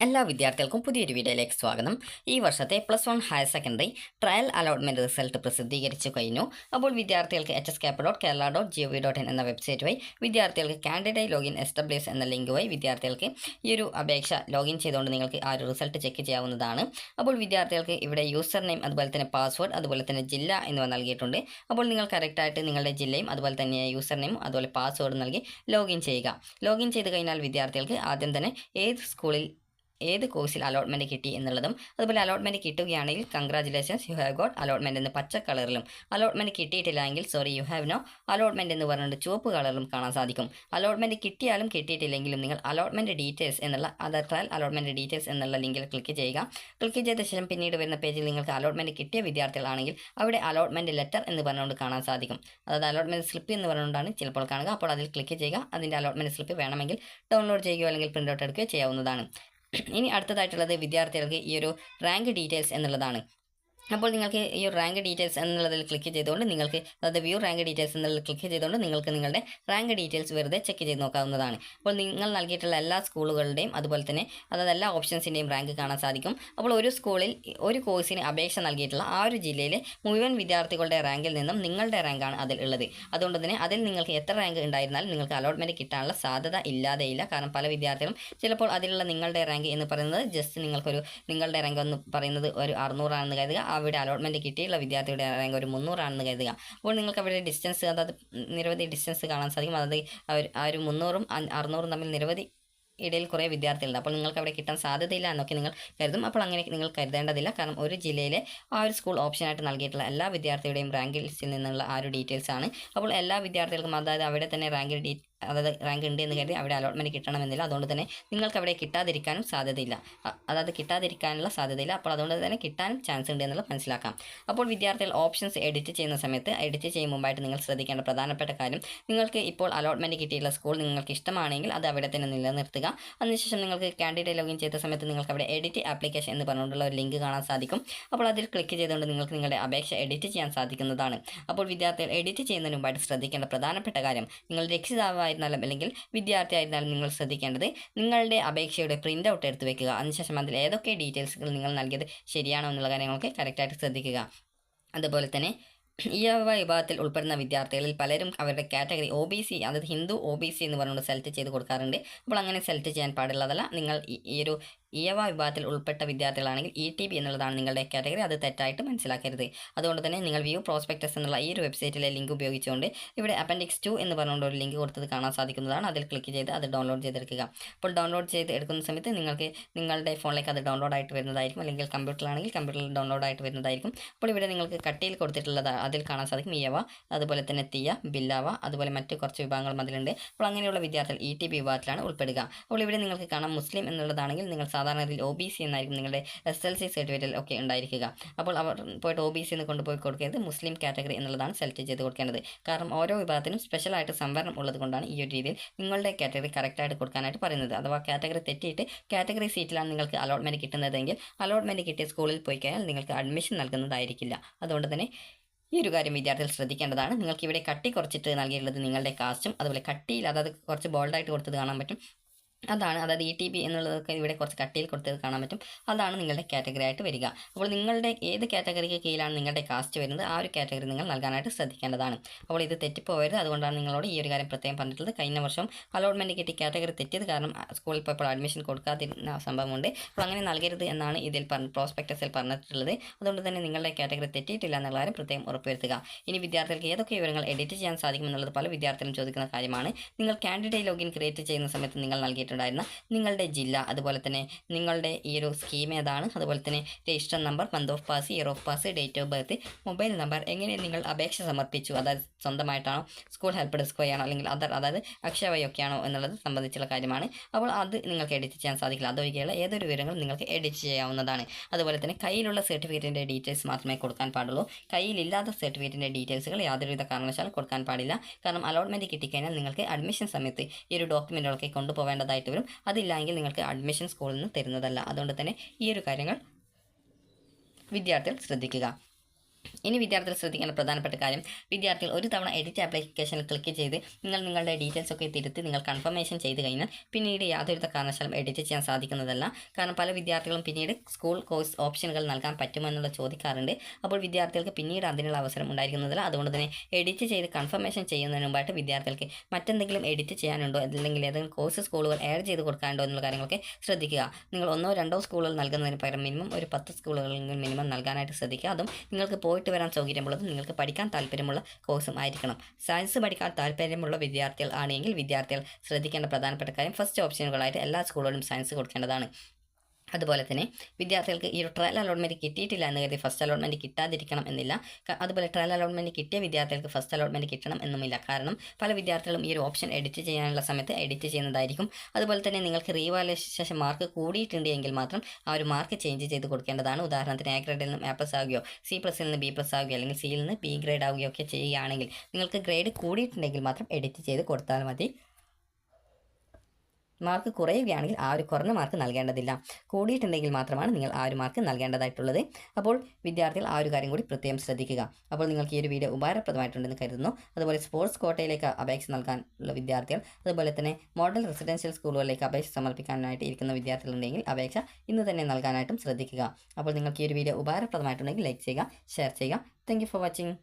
എല്ലാ വിദ്യാർത്ഥികൾക്കും പുതിയൊരു വീഡിയോയിലേക്ക് സ്വാഗതം. ഈ വർഷത്തെ +1 higher secondary trial allotment result പ്രസിദ്ധീകരിച്ചു കഴിഞ്ഞു. അപ്പോൾ വിദ്യാർത്ഥികൾക്ക് hscap.kerala.gov.in എന്ന വെബ്സൈറ്റ് വഴി വിദ്യാർത്ഥികൾക്ക് കാൻഡിഡേറ്റ് ലോഗിൻ എസ്റ്റാബ്ലിഷ് എന്ന ലിങ്ക് വഴി വിദ്യാർത്ഥികൾക്ക് ഈ ഒരു അപേക്ഷ ലോഗിൻ ചെയ്തുകൊണ്ട് നിങ്ങൾക്ക് ആ ഒരു റിസൾട്ട് ചെക്ക് ചെയ്യാവുന്നതാണ്. അപ്പോൾ വിദ്യാർത്ഥികൾക്ക് ഇവിടെ യൂസർ നെയിം, അതുപോലെ തന്നെ പാസ്വേഡ്, അതുപോലെ തന്നെ ജില്ല എന്നിവ നൽകിയിട്ടുണ്ട്. അപ്പോൾ നിങ്ങൾ കറക്റ്റായിട്ട് നിങ്ങളുടെ ജില്ലയും അതുപോലെ തന്നെ യൂസർ നെയിമും അതുപോലെ പാസ്വേഡും നൽകി ലോഗിൻ ചെയ്യുക. ലോഗിൻ ചെയ്ത് കഴിഞ്ഞാൽ വിദ്യാർത്ഥികൾക്ക് ആദ്യം തന്നെ ഏത് കോഴ്സിൽ അലോട്ട്മെൻറ്റ് കിട്ടി എന്നുള്ളതും, അതുപോലെ അലോട്ട്മെൻറ്റ് കിട്ടുകയാണെങ്കിൽ congratulations, you have got allotment എന്ന് പച്ച കളറിലും, അലോട്ട്മെൻറ്റ് കിട്ടിയിട്ടില്ല എങ്കിൽ sorry you have no allotment എന്ന് പറഞ്ഞിട്ട് ചുവപ്പ് കളറിലും കാണാൻ സാധിക്കും. അലോട്ട്മെൻറ്റ് കിട്ടിയാലും കിട്ടിയിട്ടില്ലെങ്കിലും നിങ്ങൾ അലോട്ട്മെൻറ്റ് ഡീറ്റെയിൽസ് എന്നുള്ള ട്രയൽ അലോട്ട്മെൻറ്റ് ഡീറ്റെയിൽസ് എന്നുള്ള ലിങ്കിൽ ക്ലിക്ക് ചെയ്യുക. ക്ലിക്ക് ചെയ്ത ശേഷം പിന്നീട് വരുന്ന പേജിൽ നിങ്ങൾക്ക് അലോട്ട്മെൻറ്റ് കിട്ടിയ വിദ്യാർത്ഥികളാണെങ്കിൽ അവിടെ അലോട്ട്മെൻറ്റ് ലെറ്റർ എന്ന് പറഞ്ഞുകൊണ്ട് കാണാൻ സാധിക്കും. അതായത് അലോട്ട്മെൻറ്റ് സ്ലിപ്പ് എന്ന് പറഞ്ഞുകൊണ്ടാണ് ചിലപ്പോൾ കാണുക. അപ്പോൾ അതിൽ ക്ലിക്ക് ചെയ്യുക. അതിൻ്റെ അലോട്ട്മെൻറ്റ് സ്ലിപ്പ് വേണമെങ്കിൽ ഡൗൺലോഡ് ചെയ്യുകയോ അല്ലെങ്കിൽ പ്രിൻ്റ് ഔട്ട് എടുക്കുകയോ ചെയ്യാവുന്നതാണ്. ഇനി അടുത്തതായിട്ടുള്ളത് വിദ്യാർത്ഥികൾക്ക് ഈ ഒരു റാങ്ക് ഡീറ്റെയിൽസ് എന്നുള്ളതാണ്. അപ്പോൾ നിങ്ങൾക്ക് ഈ റാങ്ക് ഡീറ്റെയിൽസ് എന്നുള്ളതിൽ ക്ലിക്ക് ചെയ്തുകൊണ്ട് നിങ്ങൾക്ക്, അതായത് വ്യൂ റാങ്ക് ഡീറ്റെയിൽസ് എന്നുള്ളതിൽ ക്ലിക്ക് ചെയ്തുകൊണ്ട് നിങ്ങൾക്ക് നിങ്ങളുടെ റാങ്ക് ഡീറ്റെയിൽസ് വെറുതെ ചെക്ക് ചെയ്ത് നോക്കാവുന്നതാണ്. അപ്പോൾ നിങ്ങൾ നൽകിയിട്ടുള്ള എല്ലാ സ്കൂളുകളുടെയും അതുപോലെ തന്നെ അതായത് എല്ലാ ഓപ്ഷൻസിൻ്റെയും റാങ്ക് കാണാൻ സാധിക്കും. അപ്പോൾ ഒരു സ്കൂളിൽ ഒരു കോഴ്സിന് അപേക്ഷ നൽകിയിട്ടുള്ള ആ ഒരു ജില്ലയിലെ മുഴുവൻ വിദ്യാർത്ഥികളുടെ റാങ്കിൽ നിന്നും നിങ്ങളുടെ റാങ്കാണ് അതിൽ ഉള്ളത്. അതുകൊണ്ട് തന്നെ അതിൽ നിങ്ങൾക്ക് എത്ര റാങ്ക് ഉണ്ടായിരുന്നാലും നിങ്ങൾക്ക് അലോട്ട്മെൻറ്റ് കിട്ടാനുള്ള സാധ്യത ഇല്ലാതെയില്ല. കാരണം പല വിദ്യാർത്ഥികളും ചിലപ്പോൾ അതിലുള്ള നിങ്ങളുടെ റാങ്ക് എന്ന് പറയുന്നത് ജസ്റ്റ് നിങ്ങളുടെ റാങ്ക് എന്ന് പറയുന്നത് ഒരു 600 ആണെന്ന് കരുതുക. അവിടെ അലോട്ട്മെൻറ്റ് കിട്ടിയുള്ള വിദ്യാർത്ഥിയുടെ റാങ്ക് ഒരു 300 ആണെന്ന് കരുതുക. അപ്പോൾ നിങ്ങൾക്ക് അവിടെ ഡിസ്റ്റൻസ്, അതായത് നിരവധി ഡിസ്റ്റൻസ് കാണാൻ സാധിക്കും. അതായത് ആ ഒരു 300ഉം 600ഉം തമ്മിൽ നിരവധി ഇടയിൽ കുറേ വിദ്യാർത്ഥികളുണ്ട്. അപ്പോൾ നിങ്ങൾക്ക് അവിടെ കിട്ടാൻ സാധ്യതയില്ല എന്നൊക്കെ നിങ്ങൾ കരുതും. അപ്പോൾ അങ്ങനെ നിങ്ങൾ കരുതേണ്ടതില്ല. കാരണം ഒരു ജില്ലയിലെ ആ ഒരു സ്കൂൾ ഓപ്ഷനായിട്ട് നൽകിയിട്ടുള്ള എല്ലാ വിദ്യാർത്ഥിയുടെയും റാങ്ക് ലിസ്റ്റിൽ നിന്നുള്ള ആ ഒരു ഡീറ്റെയിൽസ് ആണ്. അപ്പോൾ എല്ലാ വിദ്യാർത്ഥികൾക്കും അതായത് അവിടെ തന്നെ അതായത് റാങ്ക് ഉണ്ട് എന്ന് കരുതി അവിടെ അലോട്ട്മെൻറ്റ് കിട്ടണമെന്നില്ല. അതുകൊണ്ട് തന്നെ നിങ്ങൾക്ക് അവിടെ കിട്ടാതിരിക്കാനും സാധ്യതയില്ല. അതായത് കിട്ടാതിരിക്കാനുള്ള സാധ്യതയില്ല. അപ്പോൾ അതുകൊണ്ട് തന്നെ കിട്ടാനും ചാൻസ് ഉണ്ട് എന്നുള്ളത് മനസ്സിലാക്കാം. അപ്പോൾ വിദ്യാർത്ഥികൾ ഓപ്ഷൻസ് എഡിറ്റ് ചെയ്യുന്ന സമയത്ത് എഡിറ്റ് ചെയ്യും മുമ്പായിട്ട് നിങ്ങൾ ശ്രദ്ധിക്കേണ്ട പ്രധാനപ്പെട്ട കാര്യം, നിങ്ങൾക്ക് ഇപ്പോൾ അലോട്ട്മെൻറ്റ് കിട്ടിയിട്ടുള്ള സ്കൂൾ നിങ്ങൾക്ക് ഇഷ്ടമാണെങ്കിൽ അത് അവിടെ തന്നെ നിലനിർത്തുക. അതിനുശേഷം നിങ്ങൾക്ക് കാൻഡിഡേറ്റ് ലോഗിൻ ചെയ്ത സമയത്ത് നിങ്ങൾക്ക് അവിടെ എഡിറ്റ് ആപ്ലിക്കേഷൻ എന്ന് പറഞ്ഞുകൊണ്ടുള്ള ഒരു ലിങ്ക് കാണാൻ സാധിക്കും. അപ്പോൾ അതിൽ ക്ലിക്ക് ചെയ്തുകൊണ്ട് നിങ്ങൾക്ക് നിങ്ങളുടെ അപേക്ഷ എഡിറ്റ് ചെയ്യാൻ സാധിക്കുന്നതാണ്. അപ്പോൾ വിദ്യാർത്ഥികൾ എഡിറ്റ് ചെയ്യുന്നതിന് മുമ്പായിട്ട് ശ്രദ്ധിക്കേണ്ട പ്രധാനപ്പെട്ട കാര്യം, നിങ്ങൾ രക്ഷിതാവായിരുന്നാലും അല്ലെങ്കിൽ വിദ്യാർത്ഥി ആയിരുന്നാലും നിങ്ങൾ ശ്രദ്ധിക്കേണ്ടത് നിങ്ങളുടെ അപേക്ഷയുടെ പ്രിൻ്റ് ഔട്ട് എടുത്ത് വെക്കുക. അതിനുശേഷം അതിൽ ഏതൊക്കെ ഡീറ്റെയിൽസുകൾ നിങ്ങൾ നൽകിയത് ശരിയാണോ എന്നുള്ള കാര്യങ്ങളൊക്കെ കറക്റ്റായിട്ട് ശ്രദ്ധിക്കുക. അതുപോലെ തന്നെ ഈ വിഭാഗത്തിൽ ഉൾപ്പെടുന്ന വിദ്യാർത്ഥികളിൽ പലരും അവരുടെ കാറ്റഗറി OBC, അതായത് ഹിന്ദു OBC എന്ന് പറഞ്ഞുകൊണ്ട് സെലക്ട് ചെയ്ത് കൊടുക്കാറുണ്ട്. അപ്പോൾ അങ്ങനെ സെലക്ട് ചെയ്യാൻ പാടുള്ളതല്ല. നിങ്ങൾ ഈ ഒരു വിഭാഗത്തിൽ ഉൾപ്പെട്ട വിദ്യാർത്ഥികളാണെങ്കിൽ ETB എന്നുള്ളതാണ് നിങ്ങളുടെ കാറ്റഗറി. അത് തെറ്റായിട്ട് മനസ്സിലാക്കരുത്. അതുകൊണ്ട് തന്നെ നിങ്ങൾ വ്യൂ പ്രോസ്പെക്ടസ് എന്നുള്ള ഈ ഒരു വെബ്സൈറ്റിലെ ലിങ്ക് ഉപയോഗിച്ചുകൊണ്ട് ഇവിടെ Appendix 2 എന്ന് പറഞ്ഞുകൊണ്ട് ഒരു ലിങ്ക് കൊടുത്തത് കാണാൻ സാധിക്കുന്നതാണ്. അതിൽ ക്ലിക്ക് ചെയ്ത് അത് ഡൗൺലോഡ് ചെയ്തെടുക്കുക. അപ്പോൾ ഡൗൺലോഡ് ചെയ്ത് എടുക്കുന്ന സമയത്ത് നിങ്ങൾക്ക് നിങ്ങളുടെ ഫോണിലേക്ക് അത് ഡൗൺലോഡ് ആയിട്ട് വരുന്നതായിരിക്കും. അല്ലെങ്കിൽ കമ്പ്യൂട്ടറിലാണെങ്കിൽ കമ്പ്യൂട്ടറിൽ ഡൗൺലോഡ് ആയിട്ട് വരുന്നതായിരിക്കും. അപ്പോൾ ഇവിടെ നിങ്ങൾക്ക് കട്ടിയിൽ കൊടുത്തിട്ടുള്ളത് അതിൽ കാണാൻ സാധിക്കും. അതുപോലെ തന്നെ തീയ, ബില്ലാവ, അതുപോലെ മറ്റ് കുറച്ച് വിഭാഗങ്ങളും അതിലുണ്ട്. അപ്പോൾ അങ്ങനെയുള്ള വിദ്യാർത്ഥികൾ ETB വിഭാഗത്തിലാണ് ഉൾപ്പെടുക. അപ്പോൾ ഇവിടെ നിങ്ങൾക്ക് കാണാം മുസ്ലിം എന്നുള്ളതാണെങ്കിൽ നിങ്ങൾ സാധാരണ ഇതിൽ OBC എന്നായിരിക്കും നിങ്ങളുടെ SLC സർട്ടിഫിക്കറ്റിൽ ഒക്കെ ഉണ്ടായിരിക്കുക. അപ്പോൾ അവർ പോയിട്ട് OBC എന്ന് കൊണ്ടുപോയി കൊടുക്കരുത്, മുസ്ലിം കാറ്റഗറി എന്നുള്ളതാണ് സെലക്ട് ചെയ്ത് കൊടുക്കേണ്ടത്. കാരണം ഓരോ വിഭാഗത്തിനും സ്പെഷ്യലായിട്ട് സംവരണം ഉള്ളത് കൊണ്ടാണ് ഈ ഒരു രീതിയിൽ നിങ്ങളുടെ കാറ്റഗറി കറക്റ്റായിട്ട് കൊടുക്കാനായിട്ട് പറയുന്നത്. അഥവാ കാറ്റഗറി തെറ്റിയിട്ട് കാറ്റഗറി സീറ്റിലാണ് നിങ്ങൾക്ക് അലോട്ട്മെൻറ്റ് കിട്ടുന്നതെങ്കിൽ അലോട്ട്മെൻറ്റ് കിട്ടിയ സ്കൂളിൽ പോയി കഴിഞ്ഞാൽ നിങ്ങൾക്ക് അഡ്മിഷൻ നൽകുന്നതായിരിക്കില്ല. അതുകൊണ്ട് തന്നെ ഈ ഒരു കാര്യം വിദ്യാർത്ഥികൾ ശ്രദ്ധിക്കേണ്ടതാണ്. നിങ്ങൾക്ക് ഇവിടെ കട്ടി കുറച്ചിട്ട് നൽകിയിട്ടുള്ളത് നിങ്ങളുടെ കാസ്റ്റും, അതുപോലെ കട്ടിയിൽ അതായത് കുറച്ച് ബോൾഡായിട്ട് കൊടുത്തത് കാണാൻ പറ്റും. അതായത് ETB എന്നുള്ളതൊക്കെ ഇവിടെ കുറച്ച് കട്ടിയിൽ കൊടുത്തത് കാണാൻ പറ്റും. അതാണ് നിങ്ങളുടെ കാറ്റഗറി ആയിട്ട് വരിക. അപ്പോൾ നിങ്ങളുടെ ഏത് കാറ്റഗറിക്ക് കീഴിലാണ് നിങ്ങളുടെ കാസ്റ്റ് വരുന്നത് ആ ഒരു കാറ്റഗറി നിങ്ങൾ നൽകാനായിട്ട് ശ്രദ്ധിക്കേണ്ടതാണ്. അപ്പോൾ ഇത് തെറ്റിപ്പോകരുത്. അതുകൊണ്ടാണ് നിങ്ങളോട് ഈ ഒരു കാര്യം പ്രത്യേകം പറഞ്ഞിട്ടുള്ളത്. കഴിഞ്ഞ വർഷം അലോട്ട്മെൻറ്റ് കിട്ടി കാറ്റഗറി തെറ്റിയത് കാരണം സ്കൂളിൽ പോയപ്പോൾ അഡ്മിഷൻ കൊടുക്കാതിരുന്ന സംഭവമുണ്ട്. അപ്പോൾ അങ്ങനെ നൽകരുത് എന്നാണ് ഇതിൽ പ്രോസ്പെക്ടസിൽ പറഞ്ഞിട്ടുള്ളത്. അതുകൊണ്ട് തന്നെ നിങ്ങളുടെ കാറ്റഗറി തെറ്റിയിട്ടില്ല എന്നുള്ള കാര്യം പ്രത്യേകം ഉറപ്പുവരുത്തുക. ഇനി വിദ്യാർത്ഥികൾക്ക് ഏതൊക്കെ വിവരങ്ങൾ എഡിറ്റ് ചെയ്യാൻ സാധിക്കുമെന്നുള്ളത് പല വിദ്യാർത്ഥികളും ചോദിക്കുന്ന കാര്യമാണ്. നിങ്ങൾ കാൻഡിഡേറ്റ് ലോഗിൻ ക്രിയേറ്റ് ചെയ്യുന്ന സമയത്ത് നിങ്ങൾ നൽകിയിട്ടുണ്ടായിരുന്ന നിങ്ങളുടെ ജില്ല, അതുപോലെ തന്നെ നിങ്ങളുടെ ഈ ഒരു സ്കീം ഏതാണ്, അതുപോലെ തന്നെ register number, month of pass, year of pass, date of birth, mobile number, എങ്ങനെ നിങ്ങൾ അപേക്ഷ സമർപ്പിച്ചു, അതായത് സ്വന്തമായിട്ടാണോ സ്കൂൾ ഹെൽപ്പ് ഡെസ്ക് വഴിയാണോ അല്ലെങ്കിൽ അതായത് അക്ഷയ വഴിയൊക്കെയാണോ എന്നുള്ളത് സംബന്ധിച്ചുള്ള കാര്യമാണ്. അപ്പോൾ അത് നിങ്ങൾക്ക് എഡിറ്റ് ചെയ്യാൻ സാധിക്കില്ല. അതൊഴികെയുള്ള ഏതൊരു വിവരങ്ങളും നിങ്ങൾക്ക് എഡിറ്റ് ചെയ്യാവുന്നതാണ്. അതുപോലെ തന്നെ കയ്യിലുള്ള സർട്ടിഫിക്കറ്റിൻ്റെ ഡീറ്റെയിൽസ് മാത്രമേ കൊടുക്കാൻ പാടുള്ളൂ. കയ്യിലില്ലാത്ത സർട്ടിഫിക്കറ്റിൻ്റെ ഡീറ്റെയിൽസുകൾ യാതൊരുവിധ കാരണവശാലും കൊടുക്കാൻ പാടില്ല. കാരണം അലോട്ട്മെൻറ്റ് കിട്ടിക്കഴിഞ്ഞാൽ നിങ്ങൾക്ക് അഡ്മിഷൻ സമയത്ത് ഈ ഒരു ഡോക്യുമെൻറ്റുകളൊക്കെ കൊണ്ടുപോകേണ്ടതായിട്ട് വരും. അതില്ലെങ്കിൽ നിങ്ങൾക്ക് അഡ്മിഷൻ സ്കൂളിൽ നിന്ന് തരുന്നതല്ല. അതുകൊണ്ട് തന്നെ ഈ ഒരു കാര്യങ്ങൾ വിദ്യാർത്ഥികൾ ശ്രദ്ധിക്കുക. ഇനി വിദ്യാർത്ഥികൾ ശ്രദ്ധിക്കേണ്ട പ്രധാനപ്പെട്ട കാര്യം, വിദ്യാർത്ഥികൾ ഒരു തവണ എഡിറ്റ് ആപ്ലിക്കേഷനിൽ ക്ലിക്ക് ചെയ്ത് നിങ്ങളുടെ ഡീറ്റെയിൽസ് ഒക്കെ തിരുത്തി നിങ്ങൾ കൺഫർമേഷൻ ചെയ്ത് കഴിഞ്ഞാൽ പിന്നീട് യാതൊരു കാരണവശാലും എഡിറ്റ് ചെയ്യാൻ സാധിക്കുന്നതല്ല. കാരണം പല വിദ്യാർത്ഥികളും പിന്നീട് സ്കൂൾ കോഴ്സ് ഓപ്ഷനുകൾ നൽകാൻ പറ്റുമോ എന്നുള്ള ചോദിക്കാറുണ്ട്. അപ്പോൾ വിദ്യാർത്ഥികൾക്ക് പിന്നീട് അതിനുള്ള അവസരം ഉണ്ടായിരിക്കുന്നതല്ല. അതുകൊണ്ട് തന്നെ എഡിറ്റ് ചെയ്ത് കൺഫർമേഷൻ ചെയ്യുന്നതിന് മുമ്പായിട്ട് വിദ്യാർത്ഥികൾക്ക് മറ്റെന്തെങ്കിലും എഡിറ്റ് ചെയ്യാനുണ്ടോ, അല്ലെങ്കിൽ ഏതെങ്കിലും കോഴ്സ് സ്കൂളുകൾ ആഡ് ചെയ്ത് കൊടുക്കാനുണ്ടോ എന്നുള്ള കാര്യങ്ങളൊക്കെ ശ്രദ്ധിക്കുക. നിങ്ങൾ 1-2 സ്കൂളുകൾ നൽകുന്നതിന് പകരം മിനിമം ഒരു 10 സ്കൂളുകളെങ്കിലും മിനിമം നൽകാനായിട്ട് ശ്രദ്ധിക്കുക. അതും നിങ്ങൾക്ക് പോയിട്ട് വരാൻ സൗകര്യമുള്ളതും നിങ്ങൾക്ക് പഠിക്കാൻ താല്പര്യമുള്ള കോഴ്സും ആയിരിക്കണം. സയൻസ് പഠിക്കാൻ താല്പര്യമുള്ള വിദ്യാർത്ഥികൾ ആണെങ്കിൽ വിദ്യാർത്ഥികൾ ശ്രദ്ധിക്കേണ്ട പ്രധാനപ്പെട്ട കാര്യം, ഫസ്റ്റ് ഓപ്ഷനുകളായിട്ട് എല്ലാ സ്കൂളുകളിലും സയൻസ് കൊടുക്കേണ്ടതാണ്. അതുപോലെ തന്നെ വിദ്യാർത്ഥികൾക്ക് ഈ ഒരു ട്രയൽ അലോട്ട്മെൻറ്റ് കിട്ടിയിട്ടില്ല എന്ന് കരുതി ഫസ്റ്റ് അലോട്ട്മെൻറ്റ് കിട്ടാതിരിക്കണം എന്നില്ല. അതുപോലെ ട്രയൽ അലോട്ട്മെൻറ്റ് കിട്ടിയ വിദ്യാർത്ഥികൾക്ക് ഫസ്റ്റ് അലോട്ട്മെൻറ്റ് കിട്ടണം എന്നുമില്ല. കാരണം പല വിദ്യാർത്ഥികളും ഈ ഒരു ഓപ്ഷൻ എഡിറ്റ് ചെയ്യാനുള്ള സമയത്ത് എഡിറ്റ് ചെയ്യുന്നതായിരിക്കും. അതുപോലെ തന്നെ നിങ്ങൾക്ക് റീവാലുവേഷൻ മാർക്ക് കൂടിയിട്ടുണ്ട് എങ്കിൽ മാത്രം ആ ഒരു മാർക്ക് ചേഞ്ച് ചെയ്ത് കൊടുക്കേണ്ടതാണ്. ഉദാഹരണത്തിന് എ ഗ്രേഡിൽ നിന്നും A+ ആവുകയോ C+ൽ നിന്ന് B+ ആവുകയോ അല്ലെങ്കിൽ സിയിൽ നിന്ന് B ഗ്രേഡ് ആവുകയോ ഒക്കെ ചെയ്യുകയാണെങ്കിൽ നിങ്ങൾക്ക് ഗ്രേഡ് കൂടിയിട്ടുണ്ടെങ്കിൽ മാത്രം എഡിറ്റ് ചെയ്ത് കൊടുത്താൽ മതി. മാർക്ക് കുറയുകയാണെങ്കിൽ ആ ഒരു കുറഞ്ഞ മാർക്ക് നൽകേണ്ടതില്ല. കൂടിയിട്ടുണ്ടെങ്കിൽ മാത്രമാണ് നിങ്ങൾ ആ ഒരു മാർക്ക് നൽകേണ്ടതായിട്ടുള്ളത്. അപ്പോൾ വിദ്യാർത്ഥികൾ ആ ഒരു കാര്യം കൂടി പ്രത്യേകം ശ്രദ്ധിക്കുക. അപ്പോൾ നിങ്ങൾക്ക് ഈ ഒരു വീഡിയോ ഉപകാരപ്രദമായിട്ടുണ്ടെന്ന് കരുതുന്നു. അതുപോലെ സ്പോർട്സ് കോട്ടയിലേക്ക് അപേക്ഷ നൽകാനുള്ള വിദ്യാർത്ഥികൾ, അതുപോലെ തന്നെ മോഡൽ റെസിഡൻഷ്യൽ സ്കൂളുകളിലേക്ക് അപേക്ഷ സമർപ്പിക്കാനായിട്ട് ഇരിക്കുന്ന വിദ്യാർത്ഥികളുണ്ടെങ്കിൽ അപേക്ഷ ഇന്ന് തന്നെ നൽകാനായിട്ടും ശ്രദ്ധിക്കുക. അപ്പോൾ നിങ്ങൾക്ക് ഈ ഒരു വീഡിയോ ഉപകാരപ്രദമായിട്ടുണ്ടെങ്കിൽ ലൈക്ക് ചെയ്യുക, ഷെയർ ചെയ്യുക. Thank you for watching.